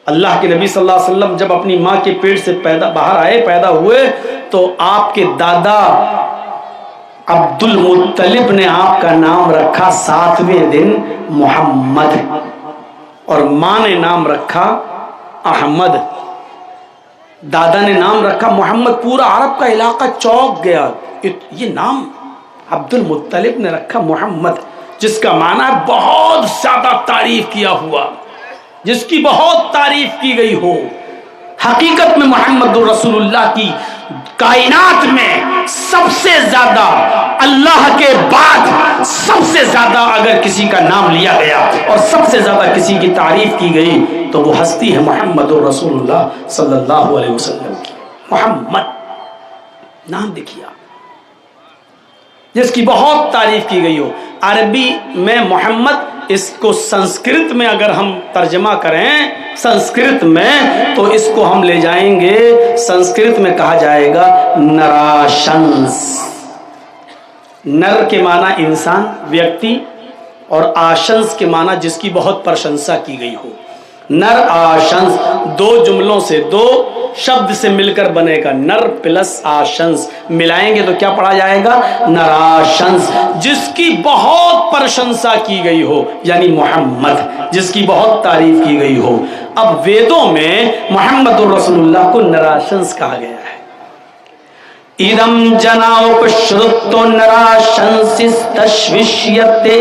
اللہ کے نبی صلی اللہ علیہ وسلم جب اپنی ماں کے پیٹ سے باہر آئے، پیدا ہوئے، تو آپ کے دادا عبد المطلب نے آپ کا نام رکھا 7ویں دن محمد، اور ماں نے نام رکھا احمد۔ دادا نے نام رکھا محمد، پورا عرب کا علاقہ چونک گیا، یہ نام عبد المطلب نے رکھا محمد، جس کا معنی بہت زیادہ تعریف کیا ہوا، جس کی بہت تعریف کی گئی ہو۔ حقیقت میں محمد رسول اللہ کی کائنات میں سب سے زیادہ، اللہ کے بعد سب سے زیادہ اگر کسی کا نام لیا گیا اور سب سے زیادہ کسی کی تعریف کی گئی تو وہ ہستی ہے محمد رسول اللہ صلی اللہ علیہ وسلم کی۔ محمد نام دیکھیے، جس کی بہت تعریف کی گئی ہو۔ عربی میں محمد، اس کو سنسکرت میں اگر ہم ترجمہ کریں سنسکرت میں، تو اس کو ہم لے جائیں گے، سنسکرت میں کہا جائے گا نراشنس۔ نر کے معنی انسان، ویکتی، اور آشنس کے معنی جس کی بہت پرشنسا کی گئی ہو۔ نر آشنس دو جملوں سے، دو شبد سے مل کر بنے گا، نر پلس آشنس، ملائیں گے تو کیا پڑھا جائے گا؟ نراشنس، جس کی بہت پرشنسا کی گئی ہو، یعنی محمد، جس کی بہت تعریف کی گئی ہو۔ اب ویدوں میں محمد الرسول اللہ کو نراشنس کہا گیا ہے۔ ادم جناوپشرتو نراشنسس تشوشیتے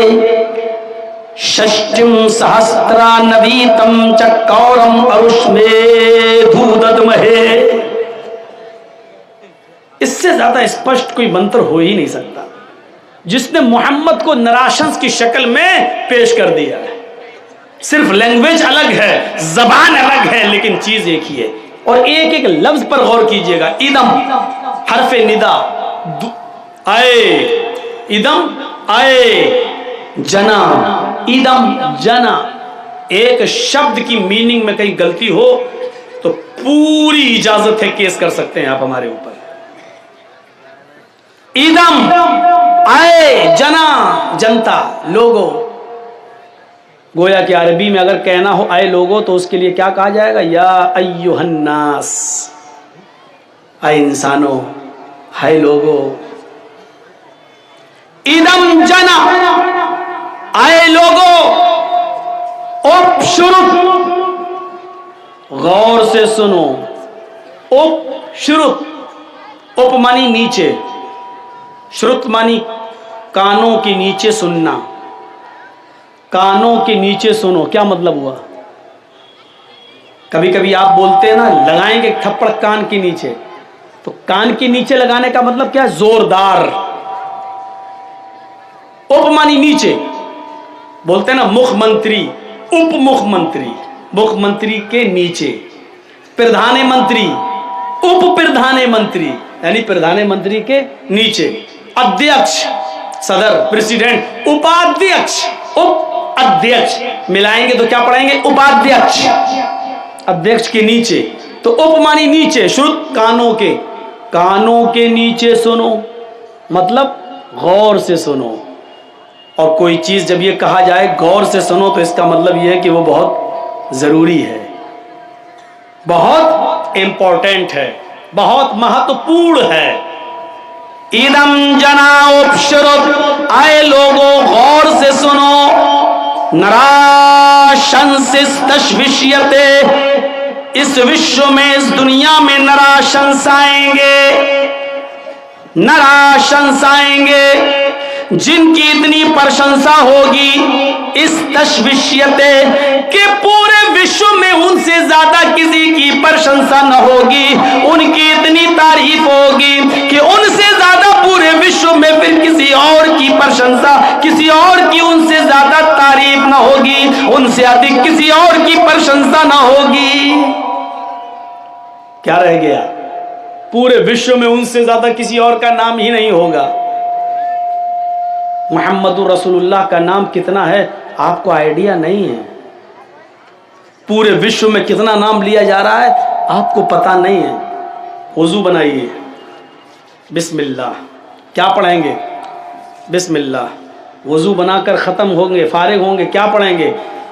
ششٹم سہسرا نویتم چکورم اروشمے دھوددمہے۔ اس سے زیادہ اسپشٹ کوئی منتر ہو ہی نہیں سکتا، جس نے محمد کو نراشنس کی شکل میں پیش کر دیا ہے۔ صرف لینگویج الگ ہے، زبان الگ ہے، لیکن چیز ایک ہی ہے۔ اور ایک ایک لفظ پر غور کیجئے گا۔ ادم حرف ندا، آئے، ادم آئے، جنا، ادم جنا۔ ایک شبد کی میننگ میں کہیں غلطی ہو تو پوری اجازت ہے، کیس کر سکتے ہیں آپ ہمارے اوپر۔ ادم آئے، جنا جنتا، لوگو۔ گویا کہ عربی میں اگر کہنا ہو اے لوگو تو اس کے لیے کیا کہا جائے گا؟ یا ایھا الناس، اے انسانوں، ہے لوگو۔ ادم جنا، اے لوگو، اپ شرط، غور سے سنو، اپ شرط، اپ مانی نیچے، شرط مانی کانوں کے نیچے سننا، کانوں کے نیچے سنو۔ کیا مطلب ہوا؟ کبھی کبھی آپ بولتے ہیں نا لگائیں گے تھپڑ کان کے نیچے، تو کان کے نیچے لگانے کا مطلب کیا ہے؟ زوردار۔ اپ مانی نیچے، بولتے ہیں نا مکھ منتری، اپ مکھ منتری، مکھ منتری کے نیچے، پردھان منتری، اپ پردھان منتری، یعنی پردھان منتری کے نیچے، ادھیکش صدر پریسیڈنٹ، اپادھیکش، اپ ادھیکش، ملائیں گے تو کیا پڑھیں گے؟ اپادھیکش، ادھیکش کے نیچے۔ تو اپ مانی نیچے، شرط کانوں کے، کانوں کے نیچے سنو، مطلب غور سے سنو۔ اور کوئی چیز جب یہ کہا جائے غور سے سنو تو اس کا مطلب یہ ہے کہ وہ بہت ضروری ہے، بہت امپورٹنٹ ہے، بہت مہتوپورن ہے۔ ادم جنا اپشرت، اے لوگو غور سے سنو، نراشنسس تشوشیتے، اس وشو میں، اس دنیا میں نراشنس آئیں گے، نراشنس آئیں گے، جن کی اتنی پرشنسا ہوگی، اس تشوشیتے کہ پورے وشو میں ان سے زیادہ کسی کی پرشنسا نہ ہوگی، ان کی اتنی تعریف ہوگی کہ ان سے زیادہ پورے وشو میں پھر کسی اور کی پرشنسا، کسی اور کی ان سے زیادہ تعریف نہ ہوگی، ان سے ادھک کسی اور کی پرشنسا نہ ہوگی۔ کیا رہ گیا؟ پورے وشو میں ان سے زیادہ کسی اور کا نام ہی نہیں ہوگا۔ محمد رسول اللہ کا نام کتنا ہے آپ کو آئیڈیا نہیں ہے، پورے وشو میں کتنا نام لیا جا رہا ہے آپ کو پتہ نہیں ہے۔ وضو بنائیے، بسم اللہ، کیا پڑھیں گے؟ بسم اللہ۔ وضو بنا کر ختم ہوں گے، فارغ ہوں گے، کیا پڑھیں گے؟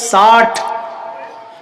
60,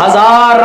1000,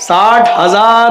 60,000।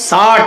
60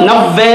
90,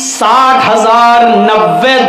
60,090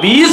20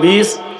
20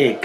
1।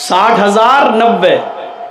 60,090।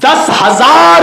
10,000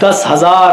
10,000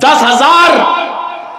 10,000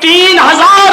3,000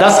10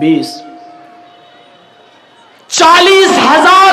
20। 40,000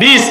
20।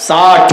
60।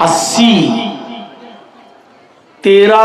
80। 13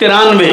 93।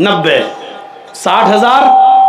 90। 60,000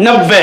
90।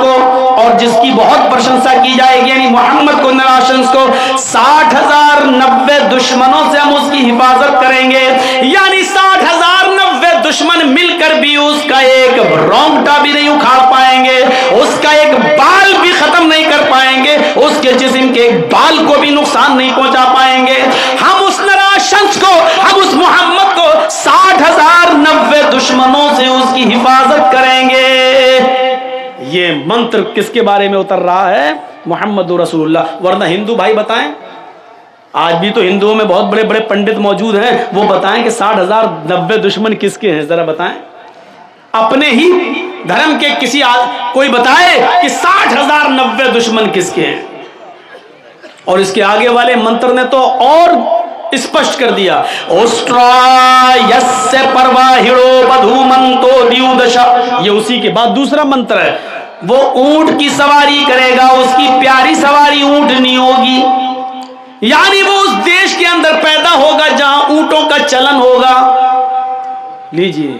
کو اور جس کی بہت پرشنسا کی جائے گی، یعنی محمد کو نراشنس کو 60,000 90 دشمنوں سے ہم اس کی حفاظت کریں گے، یعنی 60,000 90 دشمن مل کر بھی اس کا ایک رونگٹا بھی نہیں اکھاڑ پائیں گے، اس کا ایک بال بھی ختم نہیں کر پائیں گے، اس کے جسم کے ایک بال کو بھی نقصان نہیں پہنچا پائیں گے۔ ہم اس نراشنس کو، ہم اس محمد کو 60,000 90 دشمنوں سے اس کی حفاظت کریں گے۔ یہ منتر کس کے بارے میں اتر رہا ہے؟ محمد رسول اللہ۔ ورنہ ہندو بھائی بتائیں، آج بھی تو ہندوؤں میں بہت بڑے بڑے پنڈت موجود ہیں، وہ بتائیں کہ 60,000 90 دشمن کس کے ہیں، ذرا بتائیں۔ اپنے ہی دھرم کے کسی کوئی بتائے کہ 60,000 90 دشمن کس کے ہیں۔ اور اس کے آگے والے منتر نے تو اور اسپشٹ کر دیا، اوسٹرا یس پرواہڑو بدھو منتو دیو دشا، یہ اسی کے بعد دوسرا منتر ہے، وہ اونٹ کی سواری کرے گا، اس کی پیاری سواری اونٹنی ہوگی، یعنی وہ اس دیش کے اندر پیدا ہوگا جہاں اونٹوں کا چلن ہوگا۔ لیجئے،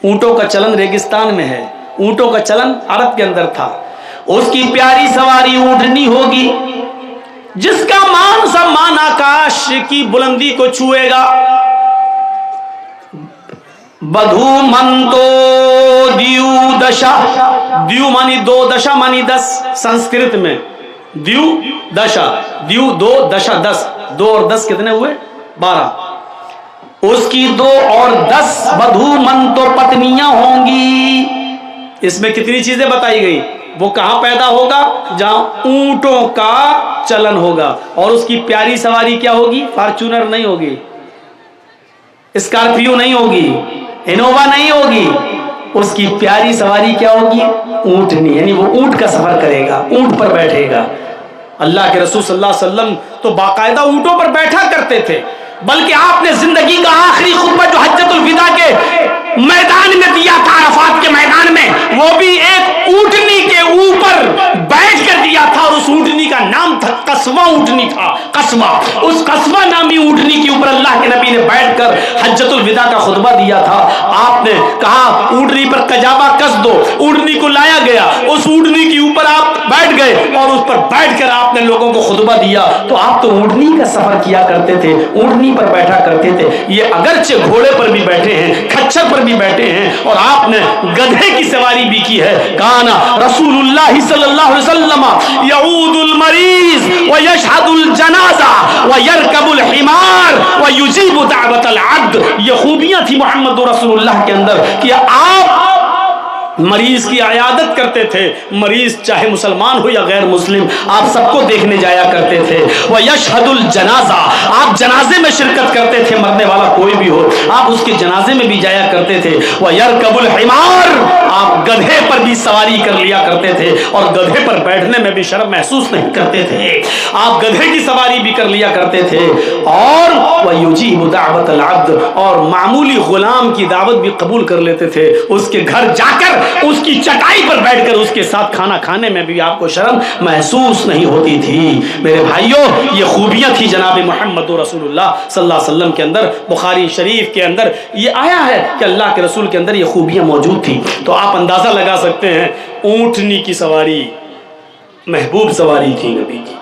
اونٹوں کا چلن ریگستان میں ہے، اونٹوں کا چلن عرب کے اندر تھا، اس کی پیاری سواری اونٹنی ہوگی جس کا مان سمان آکاش کی بلندی کو چھوئے گا۔ بدھو منتو دیو دشا، دیو مانی 2 دشا مانی 10 سنسکرت میں، دیو دشا، دیو 2 دشا 10، 2 اور 10 کتنے ہوئے؟ 12۔ اس کی 2 اور 10 بدھو منتو پتنیاں ہوں گی۔ اس میں کتنی چیزیں بتائی گئی؟ وہ کہاں پیدا ہوگا؟ جہاں اونٹوں کا چلن ہوگا، اور اس کی پیاری سواری کیا ہوگی؟ فارچونر نہیں ہوگی، اسکارپیو نہیں ہوگی، انووا نہیں ہوگی، اس کی پیاری سواری کیا ہوگی؟ اونٹنی، یعنی وہ اونٹ کا سفر کرے گا، اونٹ پر بیٹھے گا۔ اللہ کے رسول صلی اللہ علیہ وسلم تو باقاعدہ اونٹوں پر بیٹھا کرتے تھے، بلکہ آپ نے زندگی کا آخری خطبہ جو حجۃ الوداع کے میدان میں دیا تھا، عرفات کے میدان میں، وہ بھی ایک اونٹنی کے اوپر بیٹھ کر دیا تھا، اور اس اونٹنی کا نام تھا قصوہ اونٹنی تھا، قصوہ۔ اس قصوہ نامی اونٹنی کے اوپر اللہ کے نبی نے بیٹھ کر حجۃ الوداع کا خطبہ دیا تھا۔ آپ نے کہا اونٹنی پر قجابہ کس دو، اونٹنی کو لایا گیا، اس اونٹنی کے اوپر آپ بیٹھ گئے اور اس پر بیٹھ کر آپ نے لوگوں کو خطبہ دیا۔ تو آپ تو اونٹنی کا سفر کیا کرتے تھے، اونٹنی پر بیٹھا کرتے تھے، یہ اگرچہ گھوڑے پر بھی بیٹھے ہیں، کھچر پر بھی بیٹھے ہیں، اور آپ نے گدھے کی سواری بھی کی ہے۔ کانا رسول اللہ صلی اللہ علیہ وسلم یعود المریض ویشہد الجنازہ ویرکب الحمار ویجیب دعوت العبد، یہ خوبیاں تھی محمد رسول اللہ کے اندر کہ آپ مریض کی عیادت کرتے تھے، مریض چاہے مسلمان ہو یا غیر مسلم، آپ سب کو دیکھنے جایا کرتے تھے۔ وَيَشْهَدُ الْجَنَازَةَ، آپ جنازے میں شرکت کرتے تھے، مرنے والا کوئی بھی ہو آپ اس کے جنازے میں بھی جایا کرتے تھے۔ وَيَرْكَبُ الْحِمَارَ، آپ گدھے پر بھی سواری کر لیا کرتے تھے، اور گدھے پر بیٹھنے میں بھی شرم محسوس نہیں کرتے تھے، آپ گدھے کی سواری بھی کر لیا کرتے تھے۔ اور وَيُجِيبُ دَعْوَةَ الْعَبْدِ، اور معمولی غلام کی دعوت بھی قبول کر لیتے تھے، اس کے گھر جا کر اس کی چٹائی پر بیٹھ کر اس کے ساتھ کھانا کھانے میں بھی آپ کو شرم محسوس نہیں ہوتی تھی۔ میرے بھائیوں، یہ خوبیاں تھی جناب محمد رسول اللہ صلی اللہ علیہ وسلم کے اندر۔ بخاری شریف کے اندر یہ آیا ہے کہ اللہ کے رسول کے اندر یہ خوبیاں موجود تھی۔ تو آپ اندازہ لگا سکتے ہیں اونٹنی کی سواری محبوب سواری تھی نبی کی۔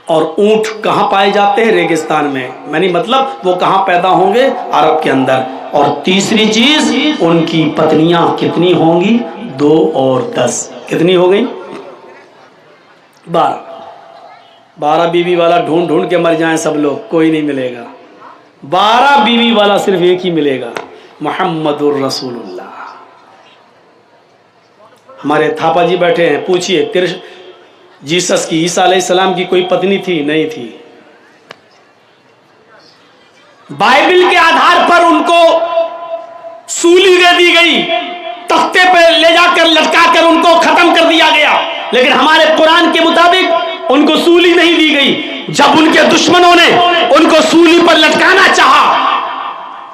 اور اونٹ کہاں پائے جاتے ہیں؟ ریگستان میں، یعنی مطلب وہ کہاں پیدا ہوں گے؟ عرب کے اندر۔ اور تیسری چیز، ان کی پتنیاں کتنی ہوں گی؟ 2 اور 10 کتنی ہو گئی؟ 12۔ 12 بیوی والا ڈھونڈ ڈھونڈ کے مر جائیں سب لوگ، کوئی نہیں ملے گا۔ 12 بیوی والا صرف ایک ہی ملے گا، محمد الرسول اللہ۔ ہمارے تھاپا جی بیٹھے ہیں، پوچھئے جیسس کی، عیسیٰ علیہ السلام کی کوئی پتنی تھی؟ نہیں تھی۔ بائبل کے آدھار پر ان کو سولی دے دی گئی، تختے پہ لے جا کر لٹکا کر ان کو ختم کر دیا گیا، لیکن ہمارے قرآن کے مطابق ان کو سولی نہیں دی گئی۔ جب ان کے دشمنوں نے ان کو سولی پر لٹکانا چاہا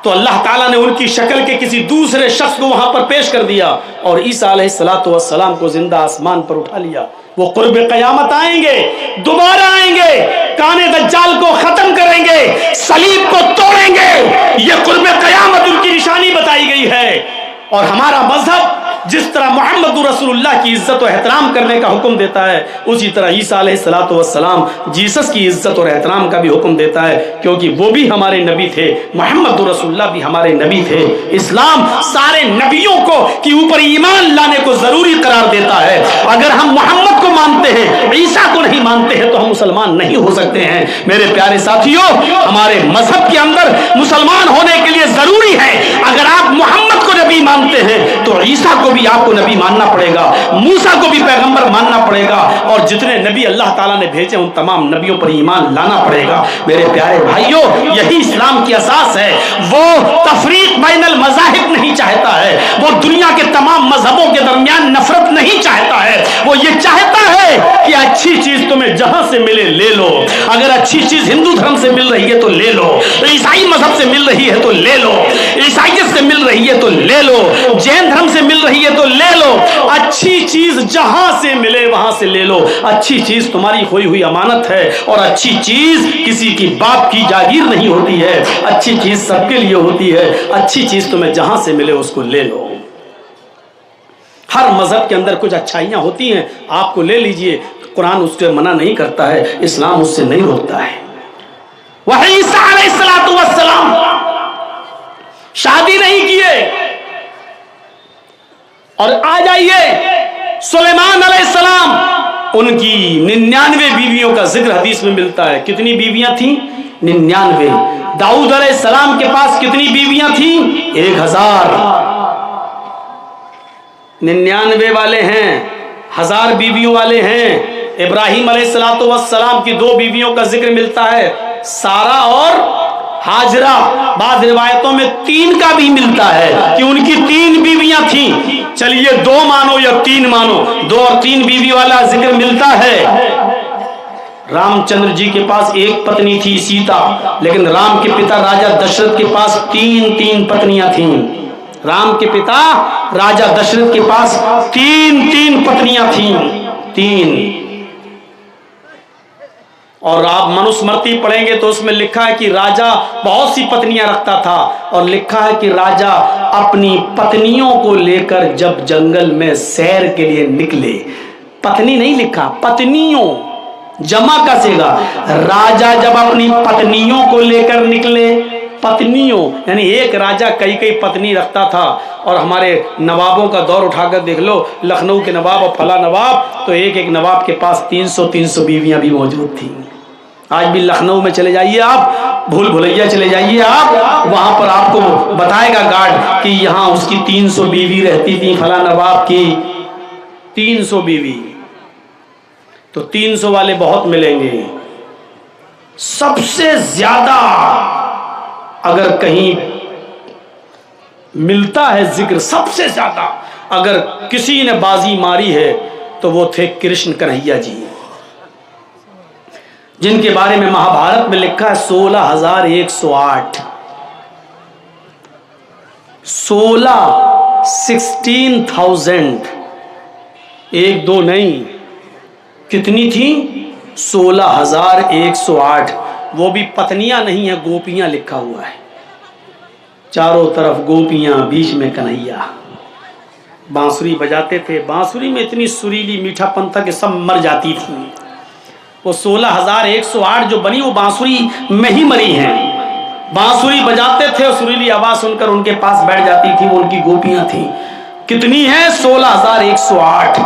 تو اللہ تعالیٰ نے ان کی شکل کے کسی دوسرے شخص کو وہاں پر پیش کر دیا، اور عیسیٰ علیہ السلام کو زندہ آسمان پر اٹھا لیا۔ وہ قرب قیامت آئیں گے، دوبارہ آئیں گے، کانے دجال کو ختم کریں گے، صلیب کو توڑیں گے، یہ قرب قیامت ان کی نشانی بتائی گئی ہے۔ اور ہمارا مذہب جس طرح محمد رسول اللہ کی عزت و احترام کرنے کا حکم دیتا ہے، اسی طرح عیسیٰ علیہ الصلوۃ والسلام جیسس کی عزت اور احترام کا بھی حکم دیتا ہے، کیونکہ وہ بھی ہمارے نبی تھے، محمد رسول اللہ بھی ہمارے نبی تھے۔ اسلام سارے نبیوں کو کے اوپر ایمان لانے کو ضروری قرار دیتا ہے۔ اگر ہم محمد کو مانتے ہیں، عیسیٰ کو نہیں مانتے ہیں، تو ہم مسلمان نہیں ہو سکتے ہیں۔ میرے پیارے ساتھیوں، ہمارے مذہب کے اندر مسلمان ہونے کے لیے ضروری ہے، اگر آپ محمد کو نبی مانتے ہیں تو عیسیٰ کو بھی آپ کو نبی ماننا پڑے گا، موسیٰ کو بھی پیغمبر ماننا پڑے گا، اور جتنے نبی اللہ تعالیٰ نے بھیجے ان تمام نبیوں پر ایمان لانا پڑے گا۔ میرے پیارے بھائیوں، یہی اسلام کی اساس ہے۔ وہ تفریق بین المذاہب نہیں چاہتا ہے، وہ دنیا کے تمام مذہبوں کے درمیان نفرت نہیں چاہتا ہے، وہ یہ چاہتا ہے کہ اچھی چیز تمہیں جہاں سے ملے لے لو۔ اگر اچھی چیز ہندو دھرم سے مل رہی ہے تو لے لو، عیسائی مذہب سے مل رہی ہے تو لے لو، عیسائیت سے مل رہی ہے تو لے لو، جین دھرم سے مل رہی ہے تو لے لو۔ اچھی چیز جہاں سے ملے وہاں سے لے لو۔ اچھی چیز تمہاری کھوئی ہوئی امانت ہے، اور اچھی چیز کسی کی باپ کی جاگیر نہیں ہوتی ہے، اچھی چیز سب کے لیے ہوتی ہے۔ اچھی چیز تمہیں جہاں سے ملے اس کو لے لو۔ ہر مذہب کے اندر کچھ اچھائیاں ہوتی ہیں، آپ کو لے لیجئے، قرآن اس سے منع نہیں کرتا ہے، اسلام اس سے نہیں روکتا ہے۔ وہ عیسیٰ علیہ السلام شادی نہیں کیے، اور آ جائیے سلیمان علیہ السلام، ان کی 99 بیویوں کا ذکر حدیث میں ملتا ہے۔ کتنی بیویاں تھیں؟ 99۔ داؤد علیہ السلام کے پاس کتنی بیویاں تھیں؟ 1000۔ 99 والے ہیں، 1000 بیویوں والے ہیں۔ ابراہیم علیہ السلام کی 2 بیویوں کا ذکر ملتا ہے، سارہ اور ہاجرہ۔ بعض روایتوں میں 3 کا بھی ملتا ہے کہ ان کی 3 بیویاں تھیں۔ چلیے 2 مانو یا 3 مانو، 2 اور 3 بیوی والا ذکر ملتا ہے۔ رام چندر جی کے پاس 1 پتنی تھی سیتا، لیکن رام کے پتا راجہ دشرت کے پاس 3 پتنیاں تھیں۔ رام کے پتا راجہ دشرت کے پاس 3 پتنیاں تھیں، 3۔ اور آپ منوسمرتی پڑھیں گے تو اس میں لکھا ہے کہ راجہ بہت سی پتنیاں رکھتا تھا، اور لکھا ہے کہ راجہ اپنی پتنیوں کو لے کر جب جنگل میں سیر کے لیے نکلے، پتنی نہیں لکھا، پتنیوں، جمع کا صیغہ، راجہ جب اپنی پتنیوں کو لے کر نکلے، پتنیوں یعنی ایک راجہ کئی پتنی رکھتا تھا۔ اور ہمارے نوابوں کا دور اٹھا کر دیکھ لو، لکھنؤ کے نواب اور فلاں نواب، تو ایک نواب کے پاس 300 بیویاں بھی موجود تھیں۔ آج بھی لکھنؤ میں چلے جائیے آپ، بھول بھلیا چلے جائیے آپ، وہاں پر آپ کو بتائے گا گارڈ کہ یہاں اس کی 300 بیوی رہتی تھی، فلاں نواب کی 300 بیوی۔ تو 300 والے بہت ملیں گے۔ سب سے زیادہ اگر کہیں ملتا ہے ذکر، سب سے زیادہ اگر کسی نے بازی ماری ہے تو وہ تھے کرشن کنہیا جی، جن کے بارے میں مہابھارت میں لکھا ہے 16,108، 16,000، 1 2 نہیں، کتنی تھی؟ 16,108۔ وہ بھی پتنیاں نہیں ہیں، گوپیاں لکھا ہوا ہے، چاروں طرف گوپیاں، بیچ میں کنہیا۔ بانسری بجاتے تھے، بانسری میں اتنی سریلی میٹھا پن تھا کہ سب مر جاتی تھی۔ وہ 16,108 جو بنی وہ بانسری میں ہی مری ہیں۔ بانسری بجاتے تھے اور سریلی آواز سن کر ان کے پاس بیٹھ جاتی تھی، وہ ان کی گوپیاں تھیں۔ کتنی ہیں؟ 16,108۔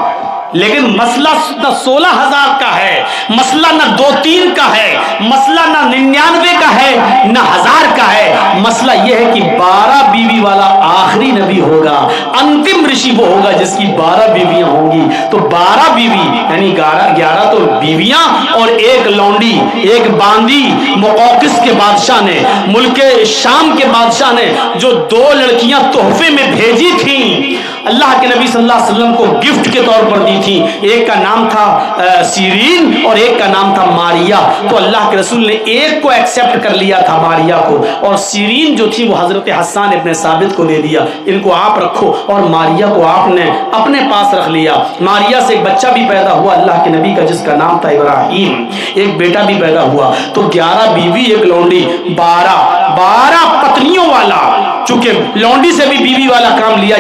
لیکن مسئلہ نہ 16,000 کا ہے، مسئلہ نہ 2-3 کا ہے، مسئلہ نہ 99 کا ہے، نہ 1000 کا ہے۔ مسئلہ یہ ہے کہ 12 بیوی والا آخری نبی ہوگا، انتم رشی وہ ہوگا جس کی 12 بیویاں ہوں گی۔ تو 12 بیوی یعنی 11 تو بیویاں اور 1 لونڈی، 1 باندی مقوقس کے بادشاہ نے، ملک شام کے بادشاہ نے جو 2 لڑکیاں تحفے میں بھیجی تھیں، اللہ کے نبی صلی اللہ علیہ وسلم کو گفٹ کے طور پر دی تھی۔ ایک کا نام تھا سیرین اور ایک کا نام تھا ماریا۔ تو اللہ کے رسول نے ایک کو ایکسپٹ کر لیا تھا، ماریا کو، اور سیرین جو تھی وہ حضرت حسان ابن ثابت کو دے دیا، ان کو آپ رکھو، اور ماریا کو آپ نے اپنے پاس رکھ لیا۔ ماریا سے ایک بچہ بھی پیدا ہوا اللہ کے نبی کا جس کا نام تھا ابراہیم، ایک بیٹا بھی پیدا ہوا۔ تو 11 بیوی 1 لونڈی، 12 پتنیوں والا، چونکہ لونڈی سے بھی بیوی والا کام لیا